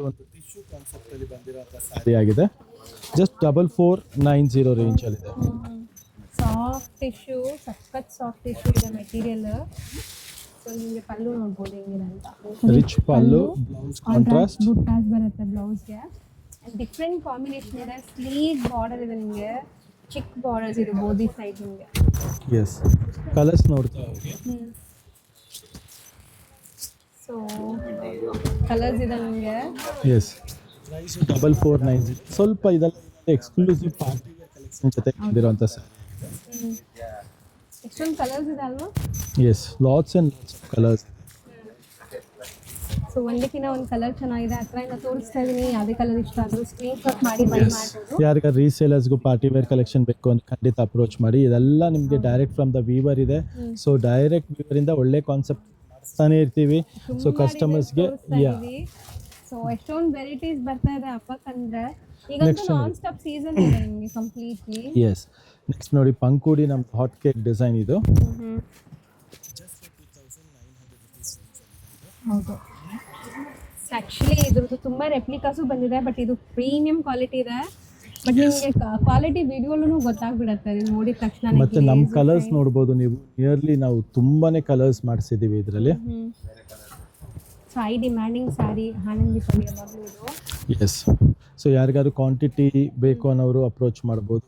ಒಂದು tissue concept ಅಲ್ಲಿ ಬಂದಿರುವಂತ ಸ್ಯಾರಿ ಆಗಿದೆ. ಜಸ್ಟ್ 4490 ರೇಂಜ್ ಅಲ್ಲಿ ಇದೆ. ಸಾಫ್ಟ್ ಟಿಶ್ಯೂ, ಸಖತ್ ಸಾಫ್ಟ್ ಟಿಶ್ಯೂ ಇದೆ ಮೆಟೀರಿಯಲ್. ಸೊ ನಿಮಗೆ ಪಲ್ಲು ನೋಡ್ಬೋದು ಹೆಂಗಿದೆ ಅಂತ. ರಿಚ್ ಪಲ್ಲು, ಬ್ಲೌಸ್ ಕಾಂಟ್ರಾಸ್ಟ್ ಬುಟ್ಟಾಸ್ ಬರುತ್ತೆ ಬ್ಲೌಸ್ಗೆ. ಡಿಫ್ರೆಂಟ್ ಕಾಂಬಿನೇಷನ್ ಇದೆ. ಸ್ಲೀವ್ ಬಾರ್ಡರ್ ಇದೆ ನಿಮಗೆ, ಚಿಕ್ ಬಾರ್ಡರ್ಸ್ ಇದೆ ಬೋದಿ ಸೈಡ್ ನಿಮಗೆ. ಎಸ್, ಕಲರ್ಸ್ ನೋಡ್ತಾ ಹೋಗಿ. ಸೊ ಕಲರ್ಸ್ ಇದೆ ನಿಮಗೆ. Yes, price 4490. ಸ್ವಲ್ಪ ಇದೆಲ್ಲ ಎಕ್ಸ್ಕ್ಲೂಸಿವ್ ಪಾರ್ಟಿ ವೇರ್ ಕಲೆಕ್ಷನ್ ಜೊತೆ ಬಂದಿರುವಂತ ಸ್ಯಾರಿ. ಎಷ್ಟೊಂದು ಕಲರ್ಸ್ ಇದೆ ಅಲ್ವಾ? Yes, lots and lots of colours. So ಒಂದಕ್ಕಿಂತ ಒಂದು ಕಲರ್ ಚೆನ್ನಾಗಿದೆ. ಹತ್ರದಿಂದ ತೋರಿಸ್ತಾ ಇದೀನಿ. ಯಾವುದೇ ಕಲರ್ ಇಷ್ಟ ಆದರೂ ಸ್ಕ್ರೀನ್ ಶಾಟ್ ಮಾಡಿ ಬೈ ಮಾಡ್ಬೋದು. ಯಾರಿಗ ರೀಸೇಲರ್ಸ್ಗೂ ಪಾರ್ಟಿ ವೇರ್ ಕಲೆಕ್ಷನ್ ಬೇಕು ಅಂತ ಖಂಡಿತ ಅಪ್ರೋಚ್ ಮಾಡಿ. ಇದೆಲ್ಲ ನಿಮಗೆ ಡೈರೆಕ್ಟ್ ಫ್ರಮ್ ದ ವೀವರ್ ಇದೆ. ಸೊ ಡೈರೆಕ್ಟ್ ವೀವರ್ ಇಂದ ಒಳ್ಳೆ ಕಾನ್ಸೆಪ್ಟ್ ಮಾಡಿಸ್ತಾನೆ ಇರ್ತೀವಿ. ಸೊ ಕಸ್ಟಮರ್ಸ್ಗೆ ಸೊ ಎಷ್ಟೊಂದು ವೆರೈಟೀಸ್ ಬರ್ತಾ ಇದೆ ಹಬ್ಬಕ್ಕಂದ್ರೆ. ಈಗಂತೂ ನಾನ್ ಸ್ಟಾಪ್ ಸೀಸನ್ ಇದೆ ನಿಮಗೆ ಕಂಪ್ಲೀಟ್ಲಿ. ಎಸ್, ನೆಕ್ಸ್ಟ್ ನೋಡಿ ಪಂಕುಡಿ ನಮ್ಮ ಹಾಟ್ ಕೇಕ್ ಡಿಸೈನ್ ಇದು. ಹೌದು, ಆ್ಯಕ್ಚುಲಿ ಇದ್ರದ್ದು ತುಂಬ ರೆಪ್ಲಿಕಾಸು ಬಂದಿದೆ. ಬಟ್ ಇದು ಪ್ರೀಮಿಯಂ ಕ್ವಾಲಿಟಿ ಇದೆ. ಬಟ್ ನಿಮಗೆ ಕ್ವಾಲಿಟಿ ವಿಡಿಯೋಲೂ ಗೊತ್ತಾಗ್ಬಿಡುತ್ತೆ ನೀವು ನೋಡಿದ ತಕ್ಷಣ. ಮತ್ತೆ ನಮ್ಮ ಕಲರ್ಸ್ ನೋಡ್ಬೋದು ನೀವು. ನಿಯರ್ಲಿ ನಾವು ತುಂಬಾನೇ ಕಲರ್ಸ್ ಮಾಡಿಸಿದ್ದೀವಿ ಇದರಲ್ಲಿ. So high demanding sari Anandi ಪಲ್ಯ ಮೊದಲು ಇದು. ಎಸ್, ಸೊ ಯಾರಿಗಾದ್ರು ಕ್ವಾಂಟಿಟಿ ಬೇಕು ಅನ್ನೋರು ಅಪ್ರೋಚ್ ಮಾಡ್ಬೋದು,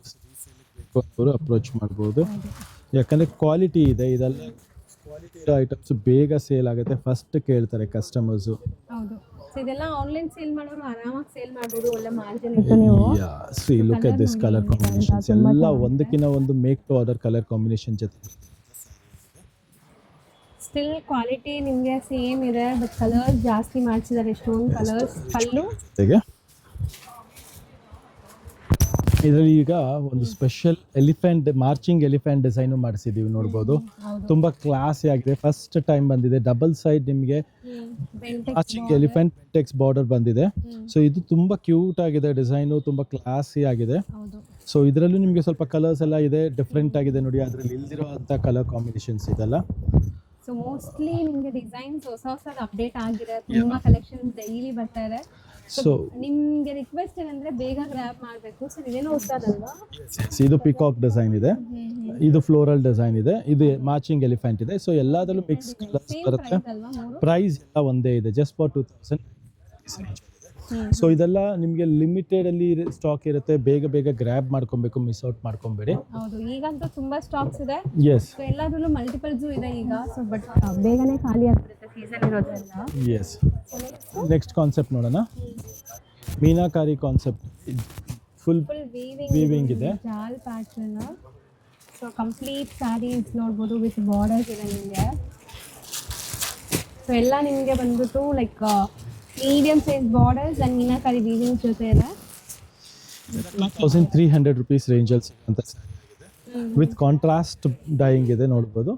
ಬೇಕು ಅನ್ನೋರು ಅಪ್ರೋಚ್ ಮಾಡ್ಬೋದು. ಯಾಕಂದರೆ ಕ್ವಾಲಿಟಿ ಇದೆ. ಇದೆಲ್ಲ ಕ್ವಾಲಿಟಿ ಇರೋ ಐಟಮ್ಸ್ ಬೇಗ ಸೇಲ್ ಆಗುತ್ತೆ, ಫಸ್ಟ್ ಕೇಳ್ತಾರೆ ಕಸ್ಟಮರ್ಸು. ಹೌದು, ಸೊ ಇದೆಲ್ಲ ಆನ್ಲೈನ್ ಸೇಲ್ ಮಾಡೋರು ಆರಾಮಾಗಿ ಸೇಲ್ ಮಾಡ್ಬೋದು. ಒಳ್ಳೆ ಮಾರ್ಜಿನ್ ಇತ್ತು. ನೀವು see look at this colour combinations. ಎಲ್ಲ ಒಂದಕ್ಕಿಂತ ಒಂದು make to order colour combination ಜೊತೆ. ಸ್ಟಿಲ್ ಕ್ವಾಲಿಟಿ ನಿಮಗೆ ಸೇಮ್ ಇದೆ. ಬಟ್ ಕಲರ್ಸ್ ಜಾಸ್ತಿ ಮಾಡಿಸಿದ್ದಾರೆ. ಎಷ್ಟೊಂದು ಕಲರ್ಸ್. ಪಲ್ಲು ಇದರಲ್ಲಿ ಈಗ ಒಂದು special elephant, marching elephant design ಮಾಡಿಸಿದ್ದೀವಿ, ನೋಡ್ಬೋದು. ತುಂಬ ಕ್ಲಾಸಿ ಆಗಿದೆ. ಫಸ್ಟ್ ಟೈಮ್ ಬಂದಿದೆ. ಡಬಲ್ ಸೈಡ್ ನಿಮಗೆ ಮಾರ್ಚಿಂಗ್ ಎಲಿಫೆಂಟ್ ಪೆಂಟೆಕ್ಸ್ ಬಾರ್ಡರ್ ಬಂದಿದೆ. ಸೊ ಇದು ತುಂಬ ಕ್ಯೂಟ್ ಆಗಿದೆ ಡಿಸೈನು, ತುಂಬ ಕ್ಲಾಸಿ ಆಗಿದೆ. ಸೊ ಇದರಲ್ಲೂ ನಿಮಗೆ ಸ್ವಲ್ಪ ಕಲರ್ಸ್ ಎಲ್ಲ ಇದೆ, ಡಿಫ್ರೆಂಟ್ ಆಗಿದೆ ನೋಡಿ. ಅದರಲ್ಲಿ ಇಲ್ದಿರೋ ಅಂಥ ಕಲರ್ ಕಾಂಬಿನೇಷನ್ಸ್ ಇದೆಲ್ಲ. ಸೊ ಮೋಸ್ಟ್ಲಿ ನಿಮಗೆ ಡಿಸೈನ್ಸ್ ಹೊಸ ಅಪ್ಡೇಟ್ ಆಗಿದೆ. ತುಂಬ ಕಲೆಕ್ಷನ್ಸ್ ಡೈಲಿ ಬರ್ತಾ ಇದೆ. ಸೊ ನಿಮಗೆ ರಿಕ್ವೆಸ್ಟ್ ಏನಂದ್ರೆ ಬೇಗ ಗ್ರ್ಯಾಬ್ ಮಾಡಬೇಕು. ಸೊ ಇದೇನೋ ಹೊಸದಲ್ವಾ? ಇದು ಪಿಕಾಕ್ ಡಿಸೈನ್ ಇದೆ, ಇದು ಫ್ಲೋರಲ್ ಡಿಸೈನ್ ಇದೆ, ಇದು ಮಾರ್ಚಿಂಗ್ ಎಲಿಫೆಂಟ್ ಇದೆ. ಸೊ ಎಲ್ಲದರಲ್ಲೂ ಮಿಕ್ಸ್ ಕಲರ್ಸ್ ಬರುತ್ತೆ. ಪ್ರೈಸ್ ಎಲ್ಲ ಒಂದೇ ಇದೆ, ಜಸ್ಟ್ ಫಾರ್ 2000. ಸೊ ಇದೆಲ್ಲ ನಿಮಗೆ ಲಿಮಿಟೆಡ್ ಅಲ್ಲಿ ಸ್ಟಾಕ್ ಇರುತ್ತೆ. ಬೇಗ ಬೇಗ ಗ್ರ್ಯಾಬ್ ಮಾಡ್ಕೊಬೇಕು, ಮಿಸ್ ಔಟ್ ಮಾಡ್ಕೊಬೇಡಿ. ಹೌದು, ಈಗಂತೂ ತುಂಬಾ ಸ್ಟಾಕ್ಸ್ ಇದೆ. ಎಸ್, ಸೊ ಎಲ್ಲದರಲ್ಲೂ ಮಲ್ಟಿಪಲ್ಸ್ ಇದೆ ಈಗ. ಸೊ ಬಟ್ ಬೇಗನೆ ಖಾಲಿ ಆಗ್ಬಿಡುತ್ತೆ ಸೀಸನ್ ಇರೋದ್ರಿಂದ. ಎಸ್, ನೆಕ್ಸ್ಟ್ ಕಾನ್ಸೆಪ್ಟ್ ನೋಡೋಣ. ಮೀನಾಕಾರಿ ಕಾನ್ಸೆಪ್ಟ್, ಫುಲ್ ವೀವಿಂಗ್ ಇದೆ. ಜಾಲ್ ಪ್ಯಾಟರ್ನ್. ಸೊ ಕಂಪ್ಲೀಟ್ ಸ್ಯಾರೀಸ್ ನೋಡ್ಬೋದು ವಿತ್ ಬಾರ್ಡರ್ಸ್ ಇದೆ ನಿಮಗೆ. ಸೊ ಎಲ್ಲ ನಿಮಗೆ ಬಂದ್ಬಿಟ್ಟು like medium size borders and meenakari weaving ಜೊತೆ ಇದೆ. 2300 rupees ರೇಂಜಲ್ಲಿ ಸಿಗುವಂಥ ಸ್ಯಾರಿ ಆಗಿದೆ. ವಿತ್ ಕಾಂಟ್ರಾಸ್ಟ್ ಡೈಯಿಂಗ್ ಇದೆ, ನೋಡ್ಬೋದು.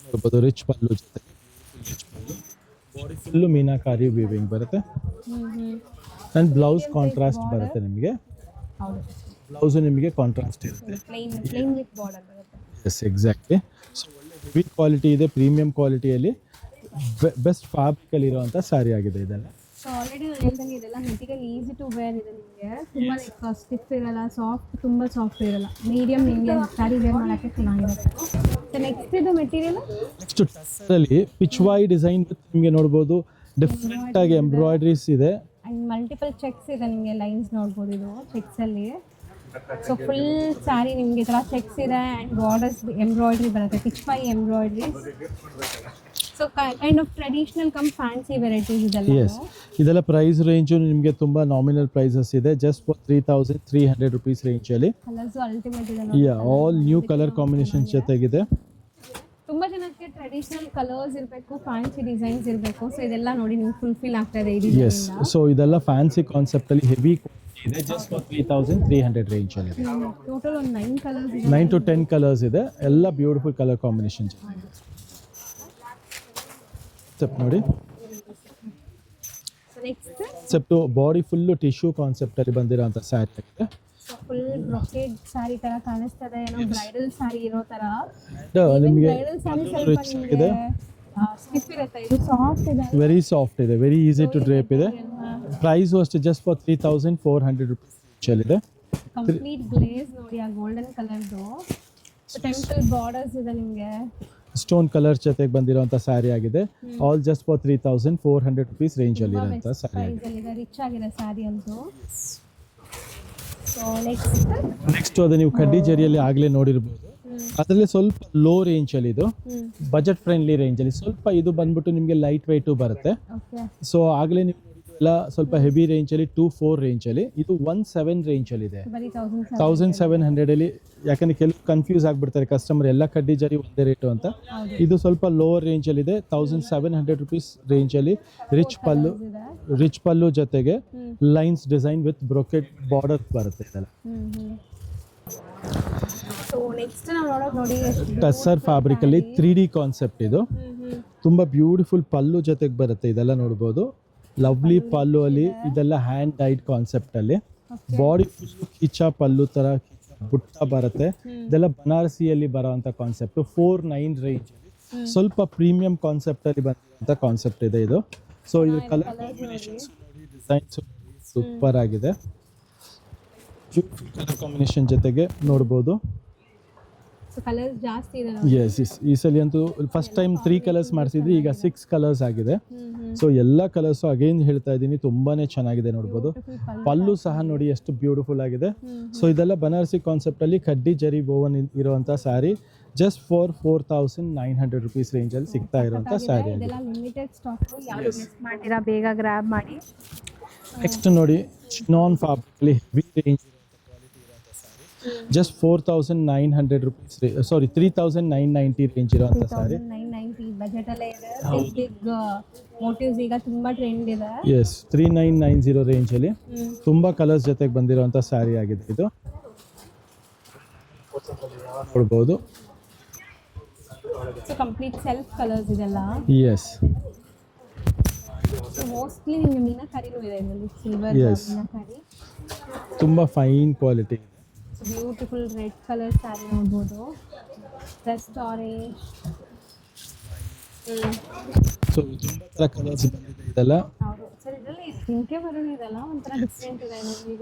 ನೋಡ್ಬೋದು ರಿಚ್ ಪಲ್ಲು ಜೊತೆ. ಬಾಡಿ ಫುಲ್ಲು ಮೀನಾಕಾರಿ ವೀವಿಂಗ್ ಬರುತ್ತೆ. ಆ್ಯಂಡ್ ಬ್ಲೌಸ್ ಕಾಂಟ್ರಾಸ್ಟ್ ಬರುತ್ತೆ ನಿಮಗೆ. ಬ್ಲೌಸು ನಿಮಗೆ ಕಾಂಟ್ರಾಸ್ಟ್ ಇರುತ್ತೆ. Yes, exactly. ಸೊ ಒಳ್ಳೆ ಹೆವಿ ಕ್ವಾಲಿಟಿ ಇದೆ, ಪ್ರೀಮಿಯಂ ಕ್ವಾಲಿಟಿಯಲ್ಲಿ ಬೆಸ್ಟ್ ಫ್ಯಾಬ್ರಿಕಲ್ಲಿ ಇರುವಂಥ ಸ್ಯಾರಿ ಆಗಿದೆ ಇದೆಲ್ಲ. ಸೊ ಆಲ್ರೆಡಿ ನಾನು ಹೇಳ್ದಂಗೆ ಇದೆಲ್ಲ ಮೆಟೀರಿಯಲ್ ಈಸಿ ಟು ವೇರ್ ಇದೆ ನಿಮಗೆ. ತುಂಬ ಲೈಕ್ ಸ್ಟಿಫ್ ಇರಲ್ಲ, ತುಂಬ ಸಾಫ್ಟ್ ಇರಲ್ಲ, ಮೀಡಿಯಂ ನಿಮಗೆ ಸ್ಯಾರಿ ವೇರ್ ಮಾಡೋಕ್ಕೆ ಚೆನ್ನಾಗಿರುತ್ತೆ. ಸೊ ನೆಕ್ಸ್ಟ್ ಇದು ಮೆಟೀರಿಯಲ್, ನೆಕ್ಸ್ಟ್ ಟಸ್ಸರಲ್ಲಿ ಪಿಚ್ವಾಯಿ ಡಿಸೈನ್ ನಿಮಗೆ ನೋಡ್ಬೋದು. ಡಿಫ್ರೆಂಟ್ ಆಗಿ ಎಂಬ್ರಾಯ್ಡ್ರೀಸ್ ಇದೆ ಆ್ಯಂಡ್ ಮಲ್ಟಿಪಲ್ ಚೆಕ್ಸ್ ಇದೆ ನಿಮಗೆ. ಲೈನ್ಸ್ ನೋಡ್ಬೋದು ಇದು ಚೆಕ್ಸಲ್ಲಿ. ಸೊ ಫುಲ್ ಸ್ಯಾರಿ ನಿಮಗೆ ಈ ಥರ ಚೆಕ್ಸ್ ಇದೆ ಆ್ಯಂಡ್ ಬಾರ್ಡರ್ಸ್ ಎಂಬ್ರಾಯ್ಡ್ರಿ ಬರುತ್ತೆ, Pichwai embroideries. So kind of traditional cum fancy varieties ಇದೆಲ್ಲ. ಎಸ್, ಇದೆಲ್ಲ ಪ್ರೈಸ್ ರೇಂಜು ನಿಮಗೆ ತುಂಬ ನಾಮಿನಲ್ ಪ್ರೈಸಸ್ ಇದೆ. ಜಸ್ಟ್ ಫಾರ್ 3300 rupees ರೇಂಜಲ್ಲಿ. ಕಲರ್ಸು ಅಲ್ಟಿಮೇಟ್ ಇದೆ. ಆಲ್ ನ್ಯೂ ಕಲರ್ ಕಾಂಬಿನೇಷನ್ಸ್ ಜೊತೆಗಿದೆ. ತುಂಬ ಜನಕ್ಕೆ ಟ್ರೆಡಿಷನಲ್ ಕಲರ್ಸ್ ಇರಬೇಕು, ಫ್ಯಾನ್ಸಿ ಡಿಸೈನ್ಸ್ ಇರಬೇಕು. ಸೊ ಇದೆಲ್ಲ ನೋಡಿ ನಿಮ್ಗೆ ಫುಲ್ಫಿಲ್ ಆಗ್ತಾ ಇದೆ ಈ ಎಸ್, ಸೊ ಇದೆಲ್ಲ ಫ್ಯಾನ್ಸಿ ಕಾನ್ಸೆಪ್ಟಲ್ಲಿ ಹೆವಿ ಇದೆ. ಜಸ್ಟ್ ಫಾರ್ 3300 ರೇಂಜಲ್ಲಿ ಇದೆ. ಟೋಟಲ್ ಒಂದು 9 ಕಲರ್ಸ್ ಇದೆ. 9 to 10 ಕಲರ್ಸ್ ಇದೆ. ಎಲ್ಲ ಬ್ಯೂಟಿಫುಲ್ ಕಲರ್ ಕಾಂಬಿನೇಷನ್ ಜೊತೆ. ಸೆಪ್ಟ್ ನೋಡಿ, ಸೆಪ್ಟು ಬಾಡಿ ಫುಲ್ಲು ಟಿಶ್ಯೂ ಕಾನ್ಸೆಪ್ಟಲ್ಲಿ ಬಂದಿರೋಂಥ ಸ್ಯಾರಿ ಆಗಿದೆ. ಫುಲ್ ಬ್ರೊಕೇಡ್ ಸ್ಯಾರಿ ತರ ಕಾಣಿಸ್ತದೆ, ಏನೋ ಬ್ರೈಡಲ್ ಸ್ಯಾರಿ ಇರೋ ತರ. ನಿಮಗೆ ಬ್ರೈಡಲ್ ಸ್ಯಾರಿ ಸ್ವಲ್ಪ ನಿಮಗೆ ಸ್ಟಿಫ್ ಇರುತ್ತೆ, ಇದು ಸಾಫ್ಟ್ ಇದೆ. ವೆರಿ ಸಾಫ್ಟ್ ಇದೆ, ವೆರಿ ಈಸಿ ಟು ಡ್ರೇಪ್ ಇದೆ. ಪ್ರೈಸು ಅಷ್ಟೇ ಜಸ್ಟ್ ಫಾರ್ 3,400 ರುಪೀಸ್ ಇದೆ. ಕಂಪ್ಲೀಟ್ ಗ್ಲೇಸ್ ನೋಡಿ, ಆ ಗೋಲ್ಡನ್ ಕಲರ್ದು ಟೆಂಪಲ್ ಬಾರ್ಡರ್ಸ್ ಇದೆ ನಿಮಗೆ. ಸ್ಟೋನ್ ಕಲರ್ ಜೊತೆಗೆ ಬಂದಿರುವಂಥ ಸ್ಯಾರಿ ಆಗಿದೆ. ಆಲ್ ಜಸ್ಟ್ ಫಾರ್ 3,400 ರುಪೀಸ್ ರೇಂಜಲ್ಲಿ ಇರೋಂಥ ಸ್ಯಾರಿ. ರಿಚ್ ಆಗಿದೆ ಸ್ಯಾರಿ ಅಂತೂ. ಸೊ ನೆಕ್ಸ್ಟ್ ಅದು ನೀವು ಕಡ್ಡಿ ಜರಿಯಲ್ಲಿ ಆಗಲೇ ನೋಡಿರ್ಬೋದು. ಅದರಲ್ಲಿ ಸ್ವಲ್ಪ ಲೋ ರೇಂಜಲ್ಲಿ ಇದು ಬಜೆಟ್ ಫ್ರೆಂಡ್ಲಿ ರೇಂಜಲ್ಲಿ ಸ್ವಲ್ಪ ಇದು ಬಂದ್ಬಿಟ್ಟು ನಿಮಗೆ ಲೈಟ್ ವೆಯ್ಟು ಬರುತ್ತೆ. ಸೊ ಆಗಲೇ ನೀವು ಎಲ್ಲ ಸ್ವಲ್ಪ ಹೆವಿ ರೇಂಜಲ್ಲಿ 2,400 ರೇಂಜಲ್ಲಿ, ಇದು 1,700 ರೇಂಜಲ್ಲಿ ಇದೆ. 1,700 ಯಾಕಂದ್ರೆ ಕೆಲವು ಕನ್ಫ್ಯೂಸ್ ಆಗಿಬಿಡ್ತಾರೆ ಕಸ್ಟಮರ್, ಎಲ್ಲ ಕಡ್ಡಿ ಜರಿ ಒಂದೇ ರೇಟು ಅಂತ. ಇದು ಸ್ವಲ್ಪ ಲೋವರ್ ರೇಂಜಲ್ಲಿ ಇದೆ, 1,700 ರುಪೀಸ್ ರೇಂಜಲ್ಲಿ. ರಿಚ್ ಪಲ್ಲು ಜೊತೆಗೆ lines design with brocade border ಬರುತ್ತೆ ಇದೆಲ್ಲ. ಟಸ್ಸರ್ ಫ್ಯಾಬ್ರಿಕ್ ಅಲ್ಲಿ 3D ಕಾನ್ಸೆಪ್ಟ್ ಇದು. ತುಂಬಾ ಬ್ಯೂಟಿಫುಲ್ ಪಲ್ಲು ಜೊತೆಗೆ ಬರುತ್ತೆ, ಇದೆಲ್ಲ ನೋಡ್ಬೋದು. ಲವ್ಲಿ ಪಲ್ಲು ಅಲ್ಲಿ ಇದೆಲ್ಲ ಹ್ಯಾಂಡ್ ಡೈಡ್ ಕಾನ್ಸೆಪ್ಟ್ ಅಲ್ಲಿ. ಬಾಡಿ ಫುಲ್ ಕಿಚ್ಚ ಪಲ್ಲು ತರ ಬುಟ್ಟ ಬರುತ್ತೆ. ಇದೆಲ್ಲ ಬನಾರಸಿಯಲ್ಲಿ ಬರೋಂಥ ಕಾನ್ಸೆಪ್ಟ್. 4,900 ರೇಂಜ್ ಅಲ್ಲಿ ಸ್ವಲ್ಪ ಪ್ರೀಮಿಯಂ ಕಾನ್ಸೆಪ್ಟ್ ಅಲ್ಲಿ ಬಂದಿರುವಂಥ ಕಾನ್ಸೆಪ್ಟ್ ಇದೆ ಇದು. ಸೊ ಇದು ಕಲರ್ ಕಾಂಬಿನೇಷನ್ಸ್ ನೋಡಿ, ಡಿಸೈನ್ಸ್ ಸೂಪರ್ ಆಗಿದೆ. ಕಲರ್ ಕಾಂಬಿನೇಷನ್ ಜೊತೆಗೆ ನೋಡ್ಬೋದು. ಎಸ್ ಈ ಸಲ ಅಂತೂ ಫಸ್ಟ್ ಟೈಮ್ 3 ಕಲರ್ಸ್ ಮಾಡಿಸಿದ್ವಿ, ಈಗ 6 ಕಲರ್ಸ್ ಆಗಿದೆ. ಸೊ ಎಲ್ಲ ಕಲರ್ಸು ಅಗೇನ್ ಹೇಳ್ತಾ ಇದ್ದೀನಿ ತುಂಬಾನೇ ಚೆನ್ನಾಗಿದೆ ನೋಡ್ಬೋದು. ಪಲ್ಲು ಸಹ ನೋಡಿ ಎಷ್ಟು ಬ್ಯೂಟಿಫುಲ್ ಆಗಿದೆ. ಸೊ ಇದೆಲ್ಲ ಬನಾರಸಿ ಕಾನ್ಸೆಪ್ಟ್ ಅಲ್ಲಿ ಕಡ್ಡಿ ಜರಿ ಬೋವನ್ ಇರುವಂತ ಸ್ಯಾರಿ. ಜಸ್ಟ್ ಫಾರ್ 4,900 ರುಪೀಸ್ ರೇಂಜಲ್ಲಿ ಸಿಗ್ತಾ ಇರುವಂತ ಸ್ಯಾರಿ ಆಗಿದೆ. ನೆಕ್ಸ್ಟ್ ನೋಡಿ ಚಿನಾನ್ ಫ್ಯಾಬ್ರಿಕ್ ಅಲ್ಲಿ ಹೆವಿ ರೇಂಜ್ ಜಸ್ಟ್ 4,900 ರುಪೀಸ್, ಸಾರಿ 3,990 ರೇಂಜ್ ಇರುವಂತ ಸ್ಯಾರಿ. ಈಗ ತುಂಬಾ ಟ್ರೆಂಡ್ ಇದೆ. ಎಸ್ 3,990 ರೇಂಜ್ ಅಲ್ಲಿ ತುಂಬಾ ಕಲರ್ಸ್ ಜೊತೆಗೆ ಬಂದಿರುವಂತ ಸ್ಯಾರಿ ಆಗಿದೆ ಇದು. ನೋಡ್ಬೋದು ಕಂಪ್ಲೀಟ್ ಸೆಲ್ಫ್ ಕಲರ್ಸ್ ಇದೆಲ್ಲ. ಎಸ್ ಮೋಸ್ಟ್ಲಿ ನಿಮಗೆ ಮೀನಾಕಾರಿನೂ ಇದೆ ಇದರಲ್ಲಿ, ಸಿಲ್ವರ್ ಮೀನಾಕಾರಿ. ತುಂಬಾ fine quality. Beautiful red colour sari ನೋಡ್ಬೋದು, ರಸ್ಟ್ ಆರೆಂಜ್. ಸೊ ತುಂಬಾ ಕಲರ್ಸ್ ಬಂದಿದೆ ಇದೆಲ್ಲ. ಹೌದು ಸರ್, ಇದರಲ್ಲಿ ಜಿಂಕೆ ಬರೋಣ ಇದೆಲ್ಲ ಒಂಥರ ಡಿಫ್ರೆಂಟ್ ಇದೆ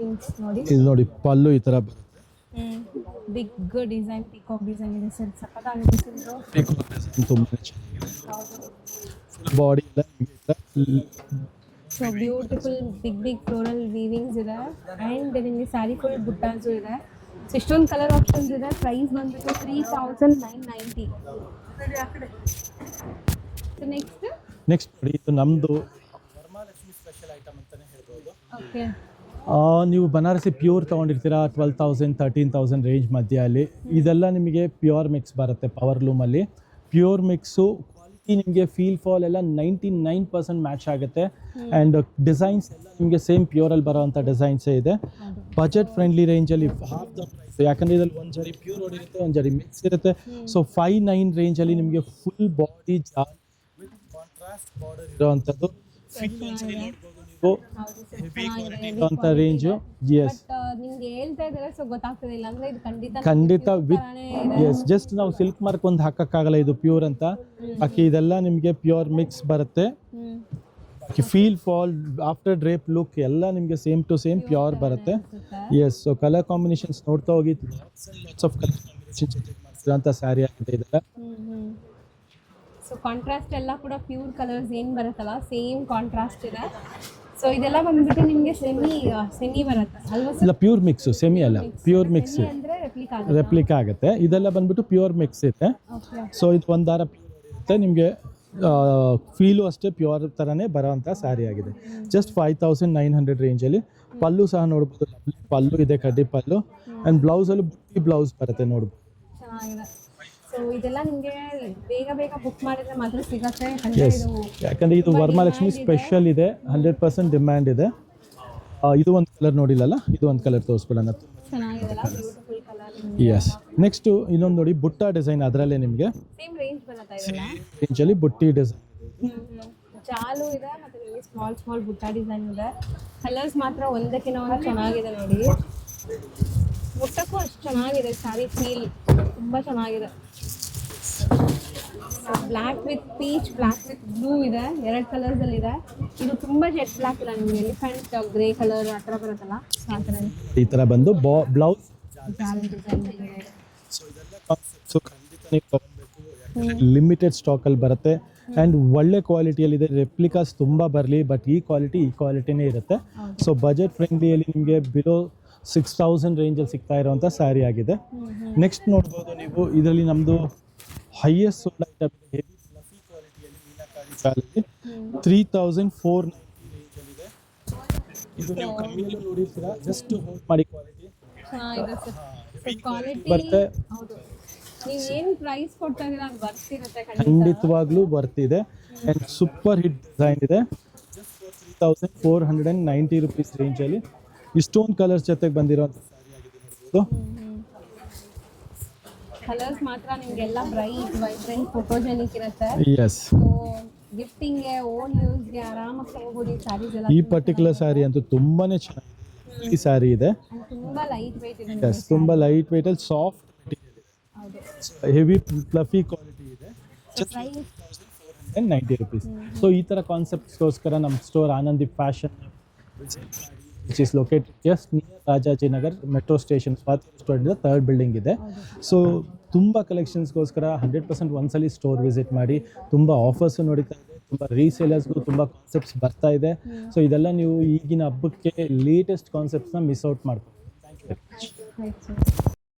ನೋಡಿ. ಇದು ನೋಡಿ ಪಲ್ಲು ಈ ತರ ಬರುತ್ತೆ. ಬಿಗ್ ಡಿಸೈನ್, ಪಿಕಾಕ್ ಡಿಸೈನ್ ಇದೆ ಸರ್, ಸಕ್ಕತ್ತಾಗಿದೆ ಸರ್. ಪಿಕಾಕ್ ಡಿಸೈನ್ ತುಂಬಾ ಚೆನ್ನಾಗಿದೆ. ಬಾಡಿ ಎಲ್ಲ so beautiful big floral weavings ಇದೆ. ಆ್ಯಂಡ್ ನಿಮಗೆ ಸ್ಯಾರಿ ಫುಲ್ ಬುಟ್ಟಾಸು ಇದೆ. ಇಷ್ಟೊಂದು ಕಲರ್ ಆಪ್ಷನ್ಸ್ ಇದೆ. ಪ್ರೈಸ್ ಬಂದ್ಬಿಟ್ಟು 3,990. ನೆಕ್ಸ್ಟ್ ನೋಡಿ ಇದು ನಮ್ಮದು ವರಮಹಾಲಕ್ಷ್ಮಿ ಸ್ಪೆಷಲ್ ಐಟಮ್ ಅಂತಲೇ ಹೇಳ್ಬೋದು. ಓಕೆ, ನೀವು ಬನಾರಸಿ ಪ್ಯೂರ್ ತೊಗೊಂಡಿರ್ತೀರಾ 12,000 13,000 ರೇಂಜ್ ಮಧ್ಯೆ ಅಲ್ಲಿ. ಇದೆಲ್ಲ ನಿಮಗೆ ಪ್ಯೂರ್ ಮಿಕ್ಸ್ ಬರುತ್ತೆ ಪವರ್ ಲೂಮಲ್ಲಿ. ಪ್ಯೂರ್ ಮಿಕ್ಸು ಕ್ವಾಲಿಟಿ ನಿಮಗೆ ಫೀಲ್ ಫಾಲ್ ಎಲ್ಲ 99% ಮ್ಯಾಚ್ ಆಗುತ್ತೆ. ಆ್ಯಂಡ್ ಡಿಸೈನ್ಸ್ ಎಲ್ಲ ನಿಮಗೆ ಸೇಮ್ ಪ್ಯೂರಲ್ಲಿ ಬರೋವಂಥ ಡಿಸೈನ್ಸೇ ಇದೆ. ಬಜೆಟ್ ಫ್ರೆಂಡ್ಲಿ ರೇಂಜಲ್ಲಿ ಹಾಫ್ ದ ಪ್ರೈಸ್, ಯಾಕಂದರೆ ಇದರಲ್ಲಿ ಒಂದು ಜರಿ ಪ್ಯೂರ್ ಇರುತ್ತೆ, ಒಂದು ಜರಿ ಮಿಕ್ಸ್ ಇರುತ್ತೆ. ಸೊ 5,900 ರೇಂಜಲ್ಲಿ ನಿಮಗೆ ಫುಲ್ ಬಾಡಿ ಜಾಲ್ ವಿತ್ ಕಾಂಟ್ರಾಸ್ಟ್ ಬಾರ್ಡರ್ ಇರೋವಂಥದ್ದು. ಫಿಟ್ ಒಂದ್ಸರಿ ನೋಡ್ಬೋದು ನೀವು, ಹೆವಿ ಕ್ವಾಲಿಟಿ ಇರೋಂಥ ರೇಂಜು. ಎಸ್ ನಿಮ್ಗೆ ಹೇಳ್ತಾ ಇದ್ದಾರೆ ಸೊ ಗೊತ್ತಾಗ್ತದೆ, ಇಲ್ಲ ಅಂದ್ರೆ ಇದು ಖಂಡಿತ ವಿತ್ ಎಸ್ ಜಸ್ಟ್ ನಾವು ಸಿಲ್ಕ್ ಮಾರ್ಕ್ ಒಂದು ಹಾಕಕ್ಕಾಗಲ್ಲ ಇದು ಪ್ಯೂರ್ ಅಂತ. ಬಾಕಿ ಇದೆಲ್ಲ ನಿಮಗೆ ಪ್ಯೂರ್ ಮಿಕ್ಸ್ ಬರುತ್ತೆ. Feel fall after drape look ಎಲ್ಲ ನಿಮಗೆ ಸೇಮ್ ಟು ಸೇಮ್ ಪ್ಯೂರ್ ಬರುತ್ತೆ. ಎಸ್ ಸೊ ಕಲರ್ ಕಾಂಬಿನೇಷನ್ಸ್ ನೋಡ್ತಾ ಹೋಗಿ ಲಾಟ್ಸ್ ಆಫ್ ಕಲರ್ ಕಾಂಬಿನೇಷನ್ ಜೊತೆಗೆ ಮಾಡಿಸಿರೋಂಥ ಸ್ಯಾರಿ ಆಗಿದೆ ಇದೆಲ್ಲ. ಸೊ ಕಾಂಟ್ರಾಸ್ಟ್ ಎಲ್ಲ ಕೂಡ ಪ್ಯೂರ್ ಕಲರ್ಸ್ ಏನು ಬರುತ್ತಲ್ಲ ಸೇಮ್ ಕಾಂಟ್ರಾಸ್ಟ್ ಇದೆ. ಸೊ ಇದೆಲ್ಲ ಬಂದ್ಬಿಟ್ಟು ನಿಮಗೆ ಸೆಮಿ ಬರುತ್ತೆ ಅಲ್ವಾ ಸರ್? ಇಲ್ಲ ಪ್ಯೂರ್ ಮಿಕ್ಸು, ಸೆಮಿ ಅಲ್ಲ ಪ್ಯೂರ್ ಮಿಕ್ಸ್, ಅಂದರೆ ರೆಪ್ಲಿಕಾ ಆಗುತ್ತೆ. ಇದೆಲ್ಲ ಬಂದ್ಬಿಟ್ಟು ಪ್ಯೂರ್ ಮಿಕ್ಸ್ ಇದೆ. ಸೊ ಇದು ಒಂದು ದಾರ ಪ್ಯೂರ್ ಇರುತ್ತೆ ನಿಮಗೆ, ಫೀಲು ಅಷ್ಟೇ ಪ್ಯೂರ್ ಥರನೇ ಬರೋವಂಥ ಸ್ಯಾರಿ ಆಗಿದೆ. ಜಸ್ಟ್ 5,900 ರೇಂಜಲ್ಲಿ. ಪಲ್ಲು ಸಹ ನೋಡ್ಬೋದು, ಪಲ್ಲು ಇದೆ ಕಡ್ಡಿ ಪಲ್ಲು. ಆ್ಯಂಡ್ ಬ್ಲೌಸಲ್ಲಿ ಬುಟ್ಟಿ ಬ್ಲೌಸ್ ಬರುತ್ತೆ ನೋಡ್ಬೋದು. ಚೆನ್ನಾಗಿದೆ. ಸೊ ಇದೆಲ್ಲ ನಿಮಗೆ ಬೇಗ ಬುಕ್ ಮಾಡಿದ್ರೆ ಮಾತ್ರ ಸಿಗುತ್ತೆ. ಎಸ್, ಯಾಕಂದರೆ ಇದು ವರಮಹಾಲಕ್ಷ್ಮಿ ಸ್ಪೆಷಲ್ ಇದೆ, 100% ಡಿಮ್ಯಾಂಡ್ ಇದೆ. ಇದು ಒಂದು ಕಲರ್ ನೋಡಿಲ್ಲಲ್ಲ, ಇದು ಒಂದು ಕಲರ್ ತೋರಿಸ್ಬಿಡೋಣ. ಚೆನ್ನಾಗಿದೆಲ್ಲ, ಬ್ಯೂಟಿಫುಲ್ ಕಲರ್. ಎಸ್ ನೆಕ್ಸ್ಟು ಇನ್ನೊಂದು ನೋಡಿ ಬುಟ್ಟ ಡಿಸೈನ್. ಅದರಲ್ಲೇ ನಿಮಗೆ ಸೇಮ್ ರೇಂಜ್ ಬರುತ್ತೆ ಇದೆಲ್ಲ. ರೇಂಜಲ್ಲಿ ಬುಟ್ಟಿ ಡಿಸೈನ್ ಚಾಲು ಇದೆ, ಮತ್ತು ನಿಮಗೆ ಸ್ಮಾಲ್ ಬುಟ್ಟ ಡಿಸೈನ್ ಇದೆ. ಕಲರ್ಸ್ ಮಾತ್ರ ಒಂದಕ್ಕಿಂತ ಒಂದು ಚೆನ್ನಾಗಿದೆ ನೋಡಿ. ಬುಟ್ಟಕ್ಕೂ ಅಷ್ಟು ಚೆನ್ನಾಗಿದೆ ಸ್ಯಾರಿ, ಫೀಲ್ ತುಂಬ ಚೆನ್ನಾಗಿದೆ. Black with peach, black with blue ಇದೆ, 2 ಕಲರ್ಸ್ ಅಲ್ಲಿ ಇದೆ. ಇದು ತುಂಬಾ ಜೆಟ್ ಬ್ಲ್ಯಾಕ್ ಇಲ್ಲ ನಿಮಗೆ, ಎಲಿಫೆಂಟ್ ಗ್ರೇ ಕಲರ್ ಆ ಥರ ಬರುತ್ತಲ್ಲ, ಆ ಥರ ಈ ಥರ ಬಂದು ಬ್ಲೌಸ್. ಸೊ ಖಂಡಿತ ನೀವು ತೊಗೊಬೇಕು, ಲಿಮಿಟೆಡ್ ಸ್ಟಾಕಲ್ಲಿ ಬರುತ್ತೆ ಆ್ಯಂಡ್ ಒಳ್ಳೆ ಕ್ವಾಲಿಟಿಯಲ್ಲಿದೆ. ರೆಪ್ಲಿಕಾಸ್ ತುಂಬ ಬರಲಿ, ಬಟ್ ಈ ಕ್ವಾಲಿಟಿನೇ ಇರುತ್ತೆ. ಸೊ ಬಜೆಟ್ ಫ್ರೆಂಡ್ಲಿಯಲ್ಲಿ ನಿಮಗೆ ಬಿಲೋ 6000 ರೇಂಜಲ್ಲಿ ಸಿಗ್ತಾ ಇರೋವಂಥ ಸ್ಯಾರಿ ಆಗಿದೆ. ನೆಕ್ಸ್ಟ್ ನೋಡ್ಬೋದು ನೀವು, ಇದರಲ್ಲಿ ನಮ್ಮದು highest sold item heavy fluffy ಕ್ವಾಲಿಟಿಯಲ್ಲಿ ಮೀನಾಕಾರಿ ಶಾಲಲ್ಲಿ 3490 ರೇಂಜಲ್ಲಿದೆ. ಇದು ನೀವು ಕಮ್ಮಿಯಲ್ಲೂ ನೋಡಿರ್ತೀರಾ, ಜಸ್ಟ್ ಹೋಲ್ಡ್ ಮಾಡಿ ಕ್ವಾಲಿಟಿ ಚೆನ್ನಾಗಿದೆ ಸರ್. ಕ್ವಾಲಿಟಿ ಬರುತ್ತೆ. ಹೌದು, ನೀವು ಏನು ಪ್ರೈಸ್ ಕೊಡ್ತಾ ಇದ್ದೀರಾ ಅದು ಬರ್ತಿರುತ್ತೆ ಖಂಡಿತವಾಗ್ಲೂ ಬರ್ತಿದೆ. ಆ್ಯಂಡ್ ಸೂಪರ್ ಹಿಟ್ ಡಿಸೈನ್ ಇದೆ. ಜಸ್ಟ್ 3490 ರುಪೀಸ್ ರೇಂಜಲ್ಲಿ ಇಷ್ಟೊಂದು ಕಲರ್ಸ್ ಜೊತೆಗೆ ಬಂದಿರೋಂಥ ಸ್ಯಾರಿ ಆಗಿದೆ ನೋಡ್ಬೋದು. ಕಲರ್ಸ್ ಮಾತ್ರ ನಿಮಗೆಲ್ಲ ಬ್ರೈಟ್ ವೈಬ್ರೆಂಟ್ ಫೋಟೋಜೆನಿಕ್ ಇರುತ್ತೆ. ಎಸ್, ಸೊ ಗಿಫ್ಟಿಂಗ್ಗೆ, ಓನ್ ಯೂಸ್ಗೆ ಆರಾಮಾಗಿ ತಗೋಬೋದು ಈ ಸ್ಯಾರೀಸ್ ಎಲ್ಲ. ಈ ಪರ್ಟಿಕ್ಯುಲರ್ ಸ್ಯಾರಿ ಅಂತೂ ತುಂಬಾ ಚೆನ್ನಾಗಿದೆ. ಈ ಸ್ಯಾರಿ ಇದೆ, ತುಂಬ ಲೈಟ್ ವೆಯ್ಟ್ ಇದೆ. ಎಸ್, ತುಂಬ ಲೈಟ್ ವೆಯ್ಟಲ್ಲಿ ಸಾಫ್ಟ್ ಮೆಟೀರಿಯಲ್ ಇದೆ, ಹೌದು. ಹೆವಿ ಫ್ಲಫಿ ಕ್ವಾಲಿಟಿ ಇದೆ. Price 490 rupees. ಸೊ ಈ ಥರ ಕಾನ್ಸೆಪ್ಟ್ಸ್ಗೋಸ್ಕರ ನಮ್ಮ store Anandi fashion which is located just near Rajajinagar metro station, Swathi ಸ್ಟೋರಿಂದ 3rd ಬಿಲ್ಡಿಂಗ್ ಇದೆ. ಸೊ ತುಂಬ ಕಲೆಕ್ಷನ್ಸ್ಗೋಸ್ಕರ 100% ಒಂದ್ಸಲಿ ಸ್ಟೋರ್ ವಿಸಿಟ್ ಮಾಡಿ. ತುಂಬ ಆಫರ್ಸು ನಡೀತಾ ಇದೆ, ತುಂಬ ರೀಸೇಲರ್ಸ್ಗೂ ತುಂಬ ಕಾನ್ಸೆಪ್ಟ್ಸ್ ಬರ್ತಾ ಇದೆ. ಸೊ ಇದೆಲ್ಲ ನೀವು ಈಗಿನ ಹಬ್ಬಕ್ಕೆ ಲೇಟೆಸ್ಟ್ ಕಾನ್ಸೆಪ್ಟ್ಸ್ನ ಮಿಸ್ ಔಟ್ ಮಾಡ್ತೀವಿ. Thank you very much. ಆಯ್ತು ಸರ್.